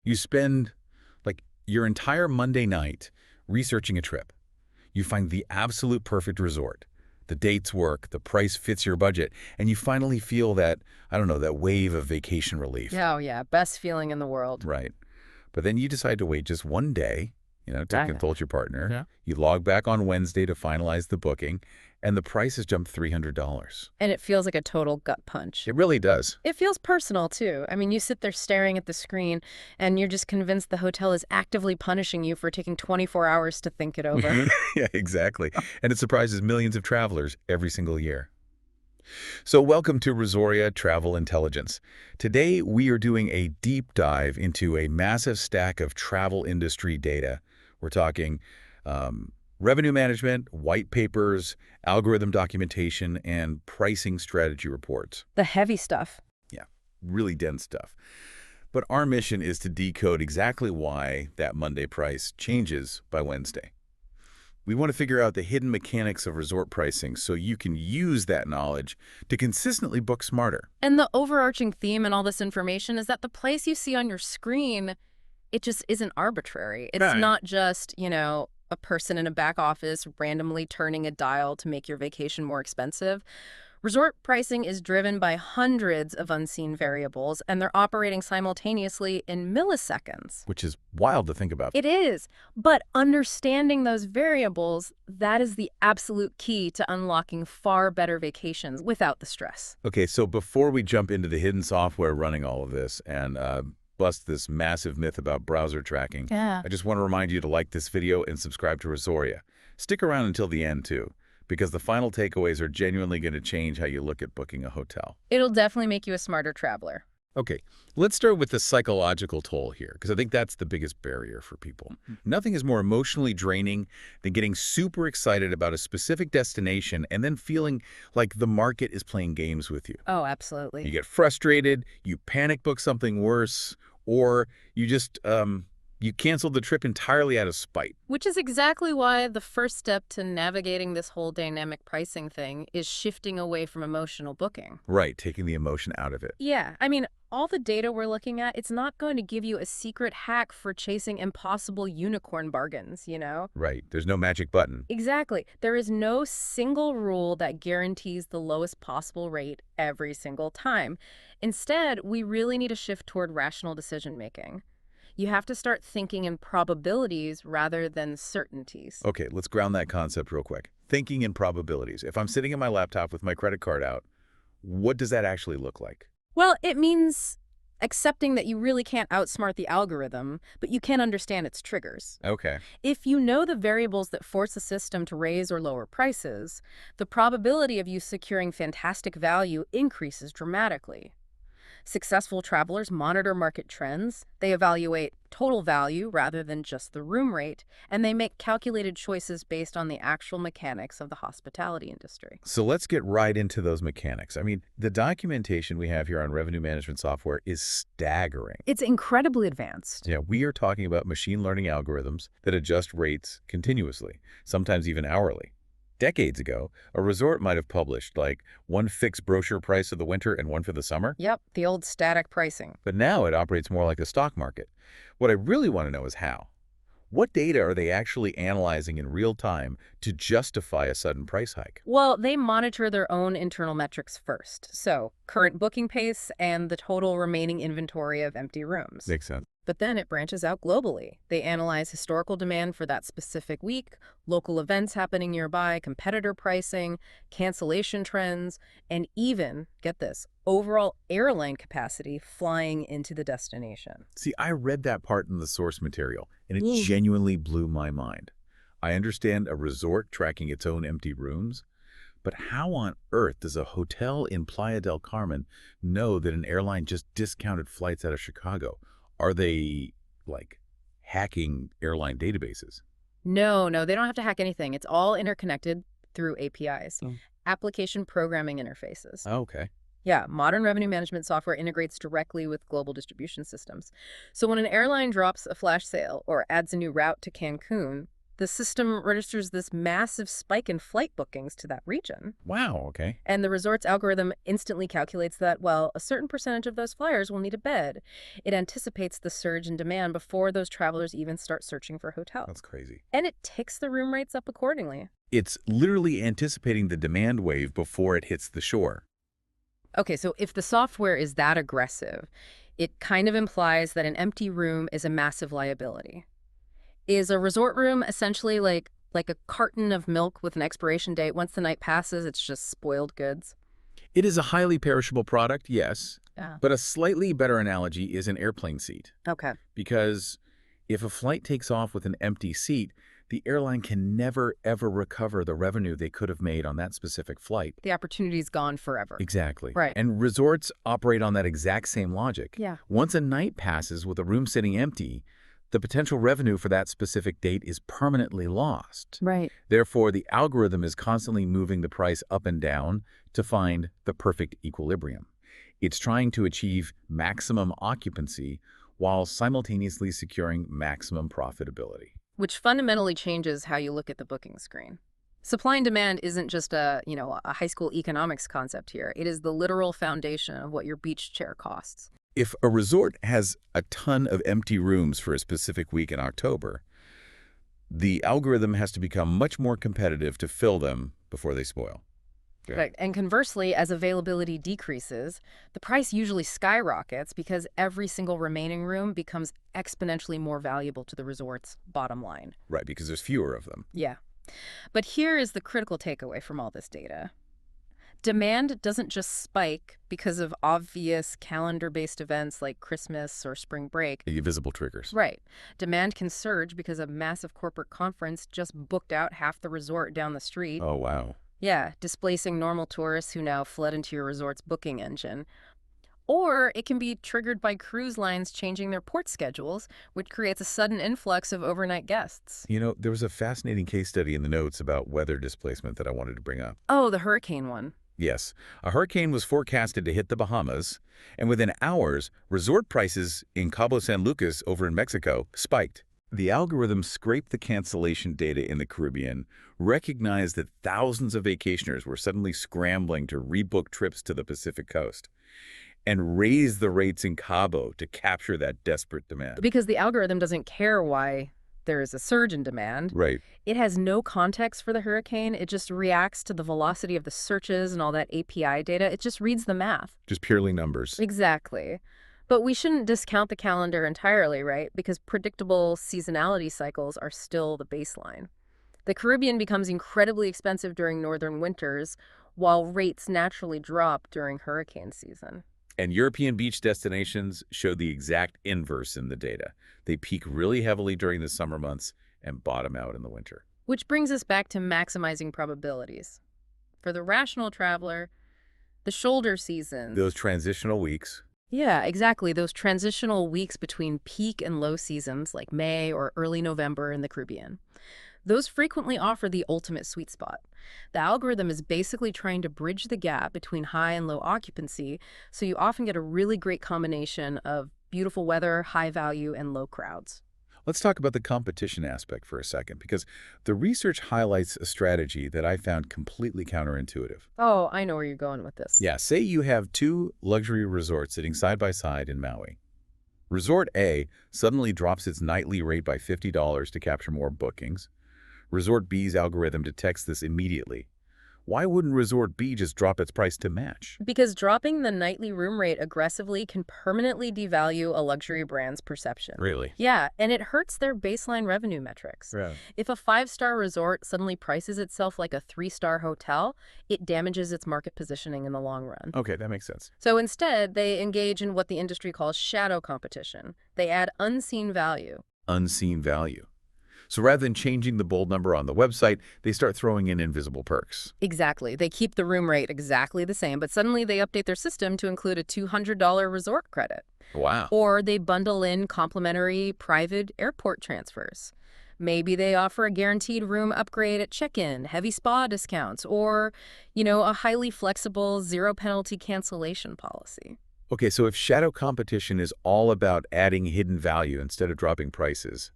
You spend like your entire Monday night researching a trip. You find the absolute perfect resort. The dates work, the price fits your budget, and you finally feel that, I don't know, that wave of vacation relief. Yeah, oh yeah, best feeling in the world. Right. But then you decide to wait just one day, to Dang it. consult your partner. Yeah. You log back on Wednesday to finalize the booking, and the price has jumped $300. And it feels like a total gut punch. It really does. It feels personal, too. I mean, you sit there staring at the screen, and you're just convinced the hotel is actively punishing you for taking 24 hours to think it over. Yeah, exactly. And it surprises millions of travelers every single year. So welcome to Resoria Travel Intelligence. Today, we are doing a deep dive into a massive stack of travel industry data. We're talking revenue management, white papers, algorithm documentation, and pricing strategy reports. The heavy stuff. Yeah, really dense stuff. But our mission is to decode exactly why that Monday price changes by Wednesday. We want to figure out the hidden mechanics of resort pricing so you can use that knowledge to consistently book smarter. And the overarching theme in all this information is that the price you see on your screen, it just isn't arbitrary. It's Right. not just, a person in a back office randomly turning a dial to make your vacation more expensive. Resort pricing is driven by hundreds of unseen variables, and they're operating simultaneously in milliseconds. Which is wild to think about. It is, but understanding those variables, that is the absolute key to unlocking far better vacations without the stress. Okay, so before we jump into the hidden software running all of this and bust this massive myth about browser tracking, Yeah. I just want to remind you to like this video and subscribe to Resoria. Stick around until the end, too, because the final takeaways are genuinely going to change how you look at booking a hotel. It'll definitely make you a smarter traveler. Okay, let's start with the psychological toll here, because I think that's the biggest barrier for people. Nothing is more emotionally draining than getting super excited about a specific destination and then feeling like the market is playing games with you. Oh, You absolutely. get frustrated, you panic book something worse, or you just, you canceled the trip entirely out of spite. Which is exactly why the first step to navigating this whole dynamic pricing thing is shifting away from emotional booking. Right, taking the emotion out of it. Yeah, I mean, all the data we're looking at, it's not going to give you a secret hack for chasing impossible unicorn bargains. Right, there's no magic button. Exactly. There is no single rule that guarantees the lowest possible rate every single time. Instead, we really need to shift toward rational decision-making. You have to start thinking in probabilities rather than certainties. Okay, let's ground that concept real quick. Thinking in probabilities. If I'm sitting at my laptop with my credit card out, what does that actually look like? Well, it means accepting that you really can't outsmart the algorithm, but you can understand its triggers. Okay. If you know the variables that force a system to raise or lower prices, the probability of you securing fantastic value increases dramatically. Successful travelers monitor market trends, they evaluate total value rather than just the room rate, and they make calculated choices based on the actual mechanics of the hospitality industry. So let's get right into those mechanics. I mean, the documentation we have here on revenue management software is staggering. It's incredibly advanced. Yeah, we are talking about machine learning algorithms that adjust rates continuously, sometimes even hourly. Decades ago, a resort might have published like one fixed brochure price of the winter and one for the summer. Yep, the old static pricing. But now it operates more like a stock market. What I really want to know is how. What data are they actually analyzing in real time to justify a sudden price hike? Well, they monitor their own internal metrics first. So, current booking pace and the total remaining inventory of empty rooms. Makes sense. But then it branches out globally. They analyze historical demand for that specific week, local events happening nearby, competitor pricing, cancellation trends, and even, get this, overall airline capacity flying into the destination. See, I read that part in the source material, and it Mm. genuinely blew my mind. I understand a resort tracking its own empty rooms, but how on earth does a hotel in Playa del Carmen know that an airline just discounted flights out of Chicago? Are they, like, hacking airline databases? No, they don't have to hack anything. It's all interconnected through APIs, Oh. application programming interfaces. Oh, okay. Yeah, modern revenue management software integrates directly with global distribution systems. So when an airline drops a flash sale or adds a new route to Cancun, The system registers this massive spike in flight bookings to that region. Wow, okay. And the resort's algorithm instantly calculates that, well, a certain percentage of those flyers will need a bed. It anticipates the surge in demand before those travelers even start searching for hotels. That's crazy. And it ticks the room rates up accordingly. It's literally anticipating the demand wave before it hits the shore. Okay, so if the software is that aggressive, it kind of implies that an empty room is a massive liability. Is a resort room essentially like a carton of milk with an expiration date? Once the night passes, it's just spoiled goods? It is a highly perishable product, yes, Yeah. but a slightly better analogy is an airplane seat. Okay. Because if a flight takes off with an empty seat, the airline can never, ever recover the revenue they could have made on that specific flight. The opportunity's gone forever. Exactly. Right. And resorts operate on that exact same logic. Yeah. Once a night passes with a room sitting empty, the potential revenue for that specific date is permanently lost. Right. Therefore, the algorithm is constantly moving the price up and down to find the perfect equilibrium. It's trying to achieve maximum occupancy while simultaneously securing maximum profitability. Which fundamentally changes how you look at the booking screen. Supply and demand isn't just a high school economics concept here. It is the literal foundation of what your beach chair costs. If a resort has a ton of empty rooms for a specific week in October, the algorithm has to become much more competitive to fill them before they spoil. Yeah. Right. And conversely, as availability decreases, the price usually skyrockets because every single remaining room becomes exponentially more valuable to the resort's bottom line. Right, because there's fewer of them. Yeah. But here is the critical takeaway from all this data. Demand doesn't just spike because of obvious calendar-based events like Christmas or spring break. The visible triggers. Right. Demand can surge because a massive corporate conference just booked out half the resort down the street. Oh, wow. Yeah, displacing normal tourists who now flood into your resort's booking engine. Or it can be triggered by cruise lines changing their port schedules, which creates a sudden influx of overnight guests. You know, there was a fascinating case study in the notes about weather displacement that I wanted to bring up. Oh, the hurricane one. Yes, a hurricane was forecasted to hit the Bahamas, and within hours, resort prices in Cabo San Lucas over in Mexico spiked. The algorithm scraped the cancellation data in the Caribbean, recognized that thousands of vacationers were suddenly scrambling to rebook trips to the Pacific coast, and raised the rates in Cabo to capture that desperate demand. Because the algorithm doesn't care why there is a surge in demand. Right. It has no context for the hurricane. It just reacts to the velocity of the searches and all that API data. It just reads the math. Just purely numbers. Exactly. But we shouldn't discount the calendar entirely, right? Because predictable seasonality cycles are still the baseline. The Caribbean becomes incredibly expensive during northern winters, while rates naturally drop during hurricane season. And European beach destinations show the exact inverse in the data. They peak really heavily during the summer months and bottom out in the winter. Which brings us back to maximizing probabilities. For the rational traveler, the shoulder seasons. Those transitional weeks. Yeah, exactly. Those transitional weeks between peak and low seasons, like May or early November in the Caribbean. Those frequently offer the ultimate sweet spot. The algorithm is basically trying to bridge the gap between high and low occupancy, so you often get a really great combination of beautiful weather, high value, and low crowds. Let's talk about the competition aspect for a second, because the research highlights a strategy that I found completely counterintuitive. Oh, I know where you're going with this. Yeah, say you have two luxury resorts sitting side by side in Maui. Resort A suddenly drops its nightly rate by $50 to capture more bookings. Resort B's algorithm detects this immediately. Why wouldn't Resort B just drop its price to match? Because dropping the nightly room rate aggressively can permanently devalue a luxury brand's perception. Really? Yeah, and it hurts their baseline revenue metrics. Right. If a 5-star resort suddenly prices itself like a 3-star hotel, it damages its market positioning in the long run. Okay, that makes sense. So instead, they engage in what the industry calls shadow competition. They add unseen value. Unseen value. So rather than changing the bold number on the website, they start throwing in invisible perks. Exactly. They keep the room rate exactly the same, but suddenly they update their system to include a $200 resort credit. Wow. Or they bundle in complimentary private airport transfers. Maybe they offer a guaranteed room upgrade at check-in, heavy spa discounts, or, a highly flexible zero-penalty cancellation policy. Okay, so if shadow competition is all about adding hidden value instead of dropping prices,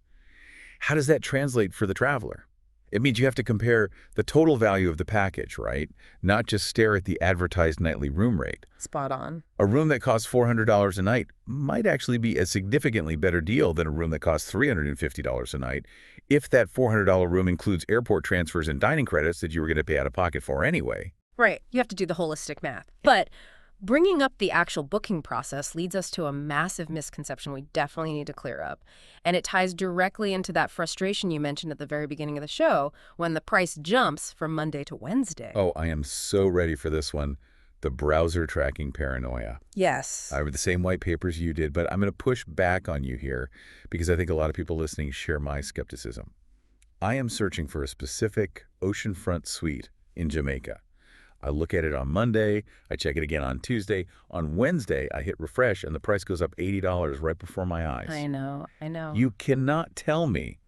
How does that translate for the traveler? It means you have to compare the total value of the package, right? Not just stare at the advertised nightly room rate. Spot on. A room that costs $400 a night might actually be a significantly better deal than a room that costs $350 a night if that $400 room includes airport transfers and dining credits that you were going to pay out of pocket for anyway. Right. You have to do the holistic math. But bringing up the actual booking process leads us to a massive misconception we definitely need to clear up. And it ties directly into that frustration you mentioned at the very beginning of the show when the price jumps from Monday to Wednesday. Oh, I am so ready for this one. The browser tracking paranoia. Yes. I read the same white papers you did, but I'm going to push back on you here because I think a lot of people listening share my skepticism. I am searching for a specific oceanfront suite in Jamaica. I look at it on Monday, I check it again on Tuesday. On Wednesday, I hit refresh and the price goes up $80 right before my eyes. I know. You cannot tell me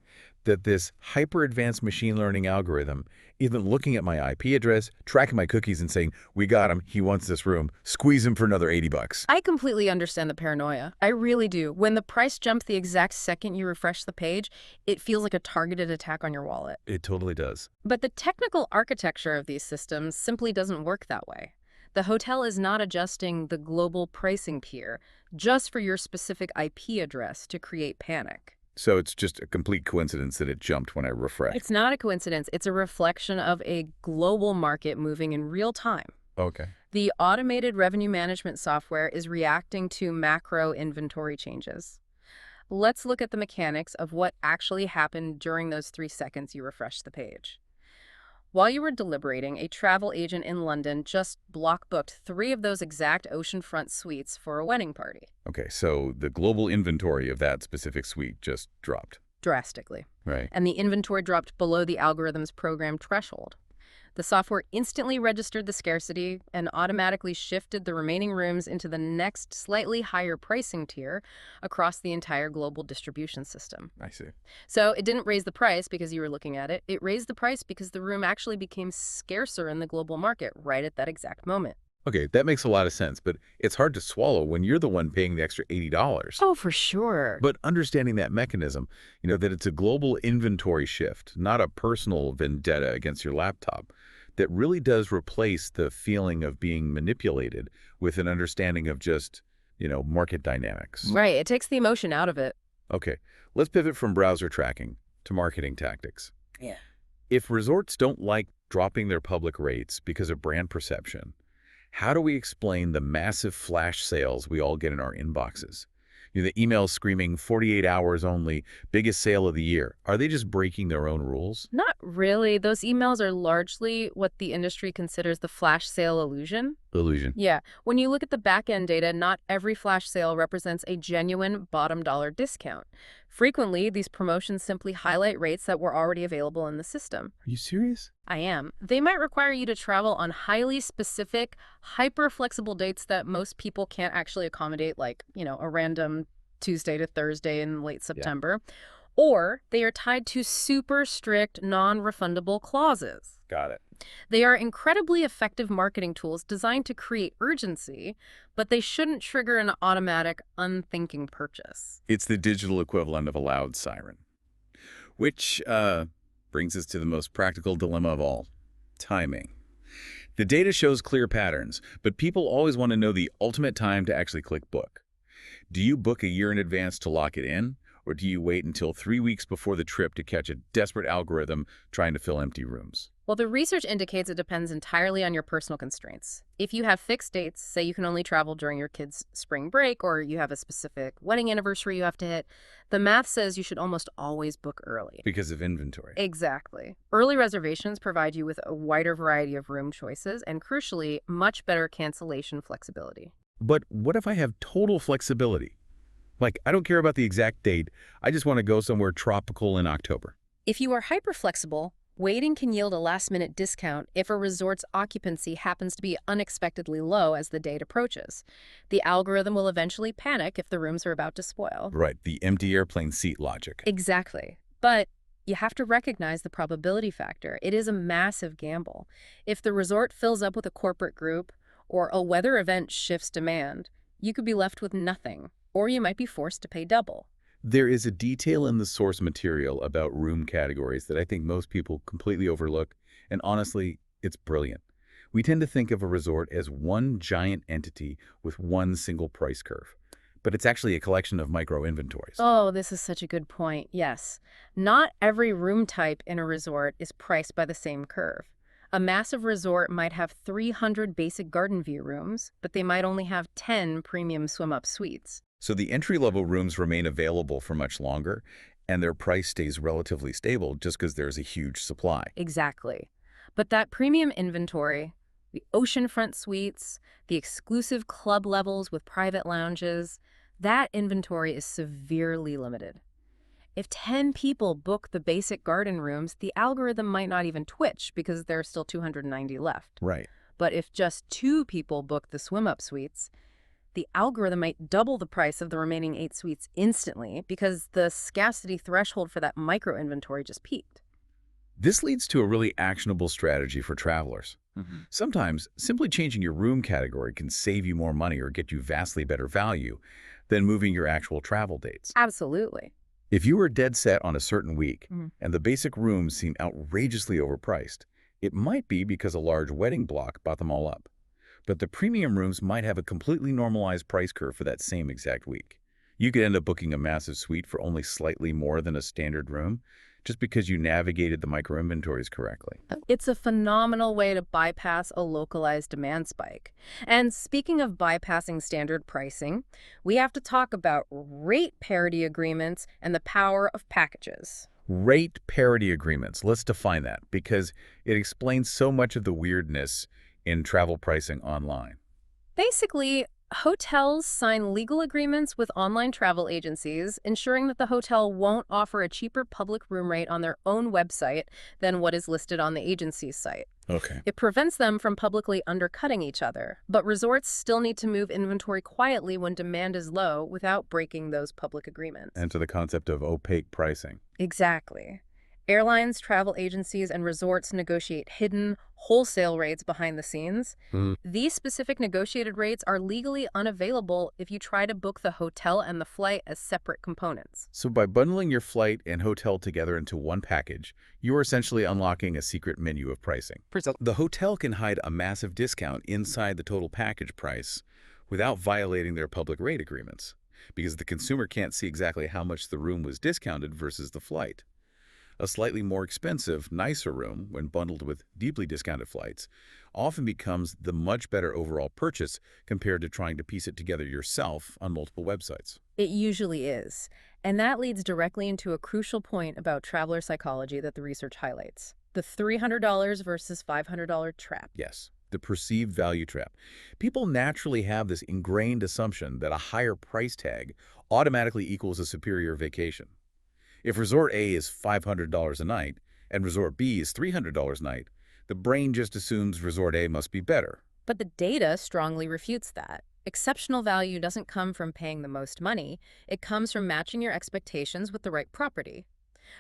that this hyper-advanced machine learning algorithm, even looking at my IP address, tracking my cookies and saying, we got him, he wants this room, squeeze him for another $80. I completely understand the paranoia. I really do. When the price jumps the exact second you refresh the page, it feels like a targeted attack on your wallet. It totally does. But the technical architecture of these systems simply doesn't work that way. The hotel is not adjusting the global pricing tier just for your specific IP address to create panic. So it's just a complete coincidence that it jumped when I refreshed. It's not a coincidence. It's a reflection of a global market moving in real time. Okay. The automated revenue management software is reacting to macro inventory changes. Let's look at the mechanics of what actually happened during those 3 seconds you refreshed the page. While you were deliberating, a travel agent in London just block booked 3 of those exact oceanfront suites for a wedding party. Okay, so the global inventory of that specific suite just dropped. Drastically. Right. And the inventory dropped below the algorithm's programmed threshold. The software instantly registered the scarcity and automatically shifted the remaining rooms into the next slightly higher pricing tier across the entire global distribution system. I see. So it didn't raise the price because you were looking at it. It raised the price because the room actually became scarcer in the global market right at that exact moment. Okay, that makes a lot of sense, but it's hard to swallow when you're the one paying the extra $80. Oh, for sure. But understanding that mechanism, that it's a global inventory shift, not a personal vendetta against your laptop, that really does replace the feeling of being manipulated with an understanding of just, market dynamics. Right. It takes the emotion out of it. Okay, let's pivot from browser tracking to marketing tactics. Yeah. If resorts don't like dropping their public rates because of brand perception, how do we explain the massive flash sales we all get in our inboxes? The emails screaming 48 hours only, biggest sale of the year. Are they just breaking their own rules? Not really. Those emails are largely what the industry considers the flash sale illusion. Illusion. Yeah. When you look at the back-end data, not every flash sale represents a genuine bottom dollar discount. Frequently, these promotions simply highlight rates that were already available in the system. Are you serious? I am. They might require you to travel on highly specific, hyper-flexible dates that most people can't actually accommodate, like, a random Tuesday to Thursday in late September. Yeah. Or they are tied to super strict, non-refundable clauses. Got it. They are incredibly effective marketing tools designed to create urgency, but they shouldn't trigger an automatic, unthinking purchase. It's the digital equivalent of a loud siren. Which brings us to the most practical dilemma of all, timing. The data shows clear patterns, but people always want to know the ultimate time to actually click book. Do you book a year in advance to lock it in? Or do you wait until 3 weeks before the trip to catch a desperate algorithm trying to fill empty rooms? Well, the research indicates it depends entirely on your personal constraints. If you have fixed dates, say you can only travel during your kid's spring break, or you have a specific wedding anniversary you have to hit, the math says you should almost always book early. Because of inventory. Exactly. Early reservations provide you with a wider variety of room choices and, crucially, much better cancellation flexibility. But what if I have total flexibility? Like, I don't care about the exact date. I just want to go somewhere tropical in October. If you are hyper-flexible, waiting can yield a last-minute discount if a resort's occupancy happens to be unexpectedly low as the date approaches. The algorithm will eventually panic if the rooms are about to spoil. Right, the empty airplane seat logic. Exactly. But you have to recognize the probability factor. It is a massive gamble. If the resort fills up with a corporate group or a weather event shifts demand, you could be left with nothing, or you might be forced to pay double. There is a detail in the source material about room categories that I think most people completely overlook, and honestly, it's brilliant. We tend to think of a resort as one giant entity with one single price curve, but it's actually a collection of micro-inventories. Oh, this is such a good point. Yes. Not every room type in a resort is priced by the same curve. A massive resort might have 300 basic garden view rooms, but they might only have 10 premium swim-up suites. So the entry-level rooms remain available for much longer, and their price stays relatively stable just because there's a huge supply. Exactly. But that premium inventory, the oceanfront suites, the exclusive club levels with private lounges, that inventory is severely limited. If 10 people book the basic garden rooms, the algorithm might not even twitch because there are still 290 left. Right. But if just 2 people book the swim-up suites, the algorithm might double the price of the remaining 8 suites instantly because the scarcity threshold for that micro-inventory just peaked. This leads to a really actionable strategy for travelers. Sometimes, simply changing your room category can save you more money or get you vastly better value than moving your actual travel dates. Absolutely. If you were dead set on a certain week Mhm. and the basic rooms seem outrageously overpriced, it might be because a large wedding block bought them all up. But the premium rooms might have a completely normalized price curve for that same exact week. You could end up booking a massive suite for only slightly more than a standard room just because you navigated the micro-inventories correctly. It's a phenomenal way to bypass a localized demand spike. And speaking of bypassing standard pricing, we have to talk about rate parity agreements and the power of packages. Rate parity agreements. Let's define that because it explains so much of the weirdness in travel pricing online. Basically, hotels sign legal agreements with online travel agencies, ensuring that the hotel won't offer a cheaper public room rate on their own website than what is listed on the agency's site. Okay. It prevents them from publicly undercutting each other, but resorts still need to move inventory quietly when demand is low without breaking those public agreements. And to the concept of opaque pricing. Exactly. Airlines, travel agencies, and resorts negotiate hidden, wholesale rates behind the scenes. These specific negotiated rates are legally unavailable if you try to book the hotel and the flight as separate components. So by bundling your flight and hotel together into one package, you are essentially unlocking a secret menu of pricing. The hotel can hide a massive discount inside the total package price without violating their public rate agreements, because the consumer can't see exactly how much the room was discounted versus the flight. A slightly more expensive, nicer room, when bundled with deeply discounted flights, often becomes the much better overall purchase compared to trying to piece it together yourself on multiple websites. It usually is. And that leads directly into a crucial point about traveler psychology that the research highlights: the $300 versus $500 trap. Yes, the perceived value trap. People naturally have this ingrained assumption that a higher price tag automatically equals a superior vacation. If Resort A is $500 a night and Resort B is $300 a night, the brain just assumes Resort A must be better. But the data strongly refutes that. Exceptional value doesn't come from paying the most money. It comes from matching your expectations with the right property.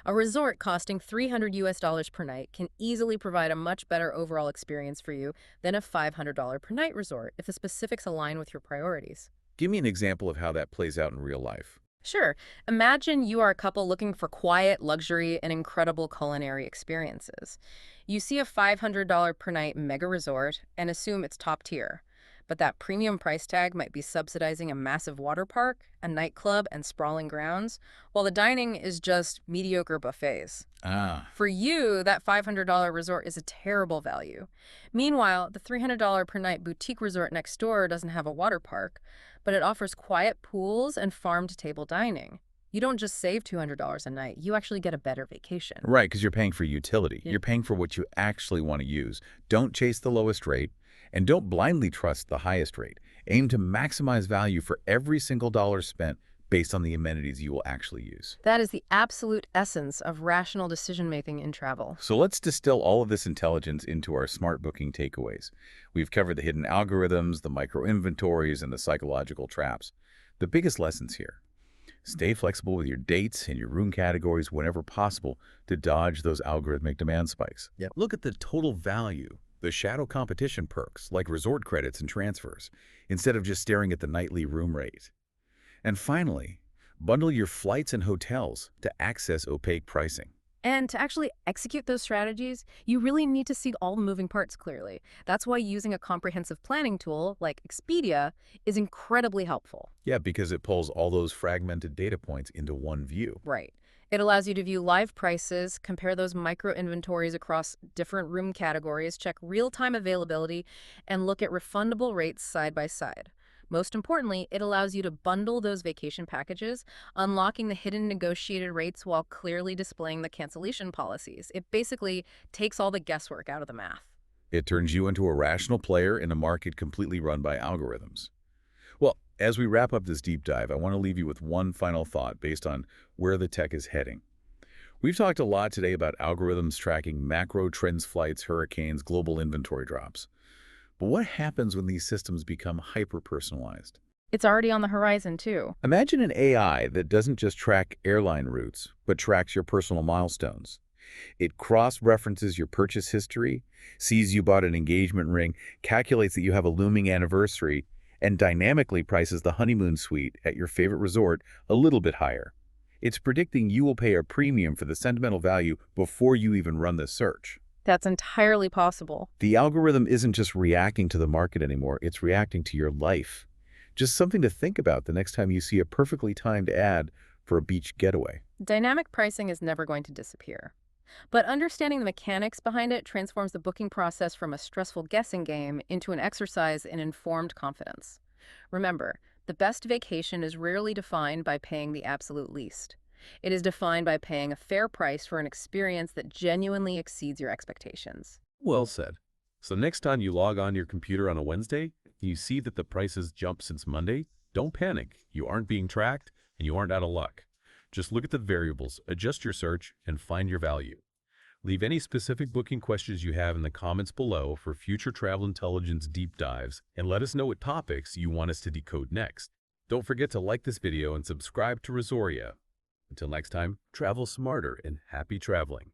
A resort costing $300 per night can easily provide a much better overall experience for you than a $500 per night resort if the specifics align with your priorities. Give me an example of how that plays out in real life. Sure. Imagine you are a couple looking for quiet, luxury, and incredible culinary experiences. You see a $500 per night mega resort and assume it's top tier. But that premium price tag might be subsidizing a massive water park, a nightclub, and sprawling grounds, while the dining is just mediocre buffets. Ah, For you, that $500 resort is a terrible value. Meanwhile, the $300 per night boutique resort next door doesn't have a water park, but it offers quiet pools and farm-to-table dining. You don't just save $200 a night, you actually get a better vacation. right, because you're paying for utility. Yeah. You're paying for what you actually want to use. Don't chase the lowest rate, and don't blindly trust the highest rate. Aim to maximize value for every single dollar spent based on the amenities you will actually use. That is the absolute essence of rational decision-making in travel. So let's distill all of this intelligence into our smart booking takeaways. We've covered the hidden algorithms, the micro-inventories, and the psychological traps. The biggest lessons here: stay flexible with your dates and your room categories whenever possible to dodge those algorithmic demand spikes. Yep. Look at the total value, the shadow competition perks like resort credits and transfers, instead of just staring at the nightly room rate. And finally, Bundle your flights and hotels to access opaque pricing. And to actually execute those strategies, you really need to see all the moving parts clearly. That's why using a comprehensive planning tool like Expedia is incredibly helpful. Yeah, because it pulls all those fragmented data points into one view. Right. It allows you to view live prices, compare those micro inventories across different room categories, check real-time availability, and look at refundable rates side by side. Most importantly, it allows you to bundle those vacation packages, unlocking the hidden negotiated rates while clearly displaying the cancellation policies. It basically takes all the guesswork out of the math. It turns you into a rational player in a market completely run by algorithms. Well, as we wrap up this deep dive, I want to leave you with one final thought based on where the tech is heading. We've talked a lot today about algorithms tracking macro trends, flights, hurricanes, global inventory drops. But what happens when these systems become hyper-personalized? It's already on the horizon, too. Imagine an AI that doesn't just track airline routes, but tracks your personal milestones. It cross-references your purchase history, sees you bought an engagement ring, calculates that you have a looming anniversary, and dynamically prices the honeymoon suite at your favorite resort a little bit higher. It's predicting you will pay a premium for the sentimental value before you even run the search. That's entirely possible. The algorithm isn't just reacting to the market anymore, it's reacting to your life. Just something to think about the next time you see a perfectly timed ad for a beach getaway. Dynamic pricing is never going to disappear. But understanding the mechanics behind it transforms the booking process from a stressful guessing game into an exercise in informed confidence. Remember, the best vacation is rarely defined by paying the absolute least. It is defined by paying a fair price for an experience that genuinely exceeds your expectations. Well said. So next time you log on your computer on a Wednesday, and you see that the prices jumped since Monday, don't panic. You aren't being tracked, and you aren't out of luck. Just look at the variables, adjust your search, and find your value. Leave any specific booking questions you have in the comments below for future travel intelligence deep dives, and let us know what topics you want us to decode next. Don't forget to like this video and subscribe to Resoria. Until next time, travel smarter and happy traveling.